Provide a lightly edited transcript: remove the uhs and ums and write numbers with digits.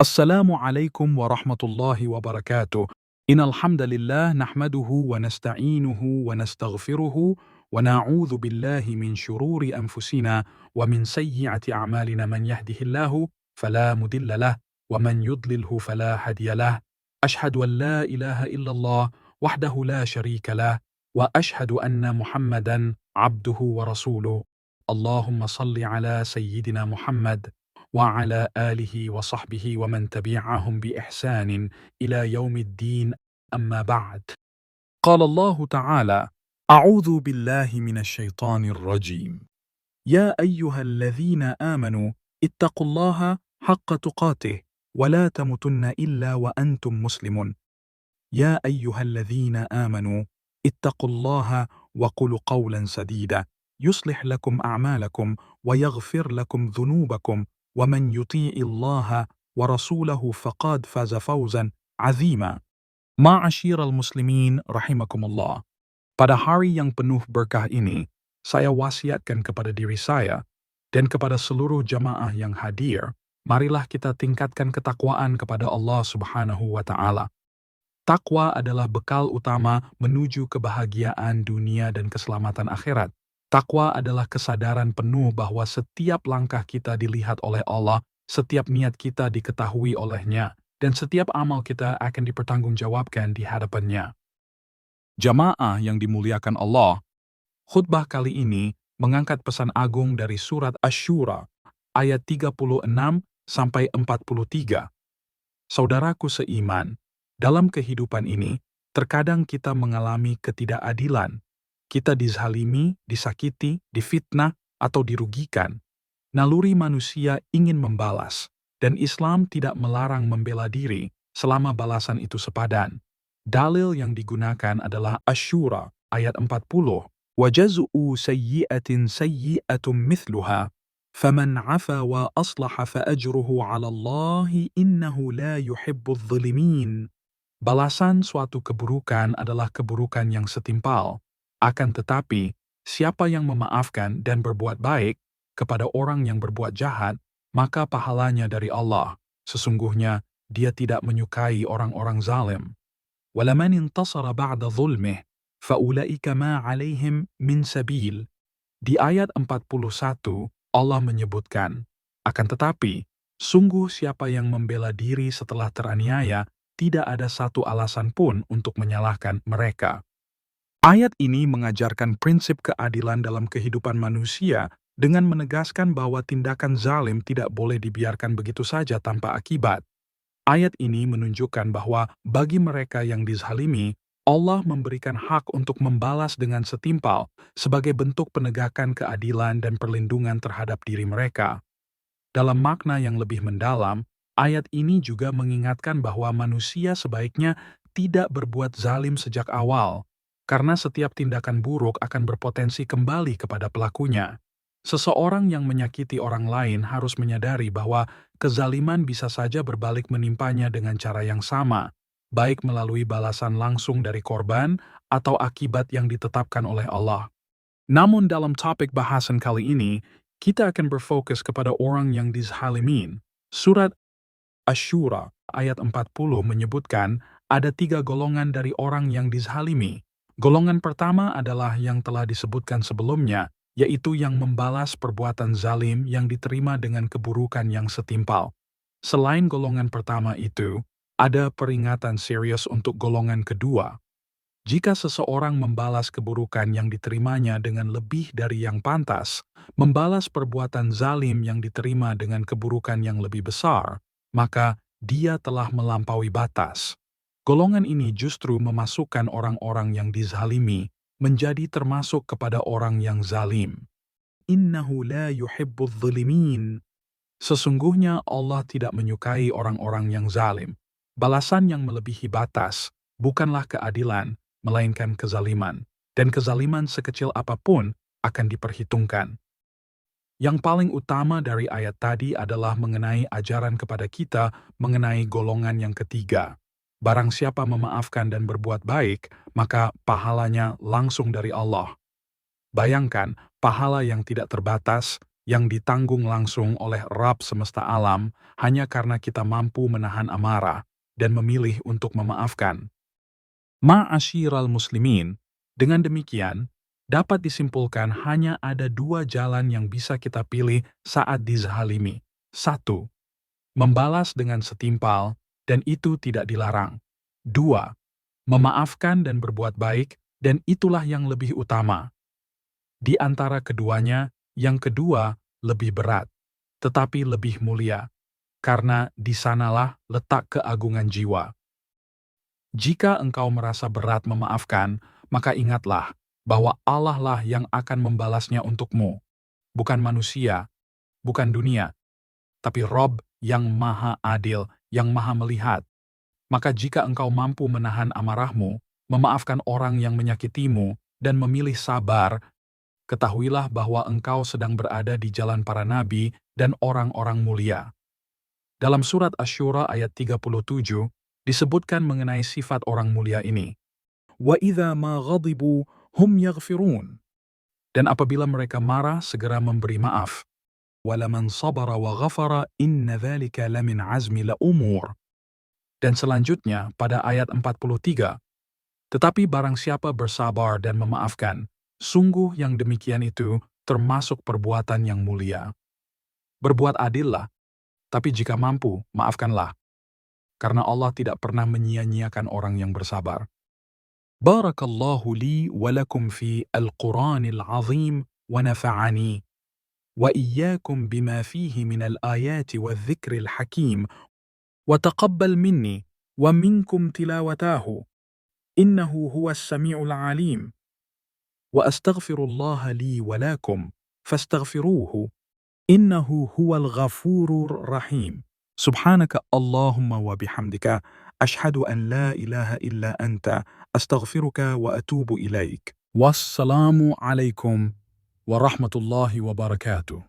السلام عليكم ورحمة الله وبركاته. إن الحمد لله نحمده ونستعينه ونستغفره ونعوذ بالله من شرور أنفسنا ومن سيئة أعمالنا. من يهده الله فلا مضل له ومن يضلله فلا هادي له. أشهد أن لا إله إلا الله وحده لا شريك له وأشهد أن محمدا عبده ورسوله. اللهم صل على سيدنا محمد وعلى آله وصحبه ومن تبعهم بإحسان إلى يوم الدين. أما بعد، قال الله تعالى: أعوذ بالله من الشيطان الرجيم. يا أيها الذين آمنوا اتقوا الله حق تقاته ولا تموتن إلا وأنتم مسلمون. يا أيها الذين آمنوا اتقوا الله وقولوا قولا سديدا يصلح لكم أعمالكم ويغفر لكم ذنوبكم ومن يطيع الله ورسوله فقد فاز فوزا عظيما. Ma'asyiral muslimin rahimakumullah. Pada hari yang penuh berkah ini, saya wasiatkan kepada diri saya dan kepada seluruh jamaah yang hadir, marilah kita tingkatkan ketakwaan kepada Allah Subhanahu wa Ta'ala. Takwa adalah bekal utama menuju kebahagiaan dunia dan keselamatan akhirat. Takwa adalah kesadaran penuh bahwa setiap langkah kita dilihat oleh Allah, setiap niat kita diketahui olehnya, dan setiap amal kita akan dipertanggungjawabkan di hadapannya. Jamaah yang dimuliakan Allah, khutbah kali ini mengangkat pesan agung dari surat Asy-Syura ayat 36-43. Saudaraku seiman, dalam kehidupan ini, terkadang kita mengalami ketidakadilan. Kita dizalimi, disakiti, difitnah, atau dirugikan. Naluri manusia ingin membalas, dan Islam tidak melarang membela diri selama balasan itu sepadan. Dalil yang digunakan adalah Asy-Syura ayat 40. وَجَزْءُ سَيِّئَةٍ سَيِّئَةٌ مِثْلُهَا فَمَنْ عَفَا وَأَصْلَحَ فَأَجْرُهُ عَلَى اللَّهِ إِنَّهُ لَا يُحِبُّ الظَّالِمِينَ. Balasan suatu keburukan adalah keburukan yang setimpal. Akan tetapi, siapa yang memaafkan dan berbuat baik kepada orang yang berbuat jahat, maka pahalanya dari Allah. Sesungguhnya, dia tidak menyukai orang-orang zalim. وَلَمَنِ انْتَصَرَ بَعْدَ ظُلْمِهِ فَأُولَئِكَ مَا عَلَيْهِمْ مِنْ سَبِيلٍ. Di ayat 41, Allah menyebutkan, akan tetapi, sungguh siapa yang membela diri setelah teraniaya, tidak ada satu alasan pun untuk menyalahkan mereka. Ayat ini mengajarkan prinsip keadilan dalam kehidupan manusia dengan menegaskan bahwa tindakan zalim tidak boleh dibiarkan begitu saja tanpa akibat. Ayat ini menunjukkan bahwa bagi mereka yang dizalimi, Allah memberikan hak untuk membalas dengan setimpal sebagai bentuk penegakan keadilan dan perlindungan terhadap diri mereka. Dalam makna yang lebih mendalam, ayat ini juga mengingatkan bahwa manusia sebaiknya tidak berbuat zalim sejak awal, karena setiap tindakan buruk akan berpotensi kembali kepada pelakunya. Seseorang yang menyakiti orang lain harus menyadari bahwa kezaliman bisa saja berbalik menimpanya dengan cara yang sama, baik melalui balasan langsung dari korban atau akibat yang ditetapkan oleh Allah. Namun dalam topik bahasan kali ini, kita akan berfokus kepada orang yang dizalimin. Surat Asy-Syura ayat 40 menyebutkan ada 3 golongan dari orang yang dizalimi. Golongan pertama adalah yang telah disebutkan sebelumnya, yaitu yang membalas perbuatan zalim yang diterima dengan keburukan yang setimpal. Selain golongan pertama itu, ada peringatan serius untuk golongan kedua. Jika seseorang membalas keburukan yang diterimanya dengan lebih dari yang pantas, membalas perbuatan zalim yang diterima dengan keburukan yang lebih besar, maka dia telah melampaui batas. Golongan ini justru memasukkan orang-orang yang dizalimi menjadi termasuk kepada orang yang zalim. Innahu la yuhibbudz zalimin. Sesungguhnya Allah tidak menyukai orang-orang yang zalim. Balasan yang melebihi batas bukanlah keadilan, melainkan kezaliman. Dan kezaliman sekecil apapun akan diperhitungkan. Yang paling utama dari ayat tadi adalah mengenai ajaran kepada kita mengenai golongan yang ketiga. Barang siapa memaafkan dan berbuat baik, maka pahalanya langsung dari Allah. Bayangkan, pahala yang tidak terbatas, yang ditanggung langsung oleh Rabb semesta alam hanya karena kita mampu menahan amarah dan memilih untuk memaafkan. Ma'asyiral muslimin, dengan demikian, dapat disimpulkan hanya ada dua jalan yang bisa kita pilih saat dizalimi. 1. Membalas dengan setimpal, dan itu tidak dilarang. 2. Memaafkan dan berbuat baik, dan itulah yang lebih utama. Di antara keduanya, yang kedua lebih berat, tetapi lebih mulia, karena di sanalah letak keagungan jiwa. Jika engkau merasa berat memaafkan, maka ingatlah bahwa Allah lah yang akan membalasnya untukmu, bukan manusia, bukan dunia, tapi Rob yang maha adil, yang maha melihat. Maka jika engkau mampu menahan amarahmu, memaafkan orang yang menyakitimu, dan memilih sabar, ketahuilah bahwa engkau sedang berada di jalan para nabi dan orang-orang mulia. Dalam surat Asy-Syura ayat 37, disebutkan mengenai sifat orang mulia ini. وَإِذَا مَا غَضِبُوا هُمْ يَغْفِرُونَ. Dan apabila mereka marah, segera memberi maaf. وَلَمَنْ صَبَرَ وَغَفَرَ إِنَّ ذَلِكَ لَمِنْ عَزْمِ الْأُمُورِ. Dan selanjutnya pada ayat 43, tetapi barang siapa bersabar dan memaafkan, sungguh yang demikian itu termasuk perbuatan yang mulia. Berbuat adillah, tapi jika mampu, maafkanlah. Karena Allah tidak pernah menyia-nyiakan orang yang bersabar. Barakallahu li wa lakum fi al-Quranil azim wa nafa'ani wa iyyakum bima fihi min al-ayati wa dhikril hakim wa taqabbal minni wa minkum tilawatahu innahu huwas sami'ul alim. وأستغفر الله لي ولكم فاستغفروه إنه هو الغفور الرحيم. سبحانك اللهم وبحمدك أشهد أن لا إله إلا أنت أستغفرك وأتوب إليك. والسلام عليكم ورحمة الله وبركاته.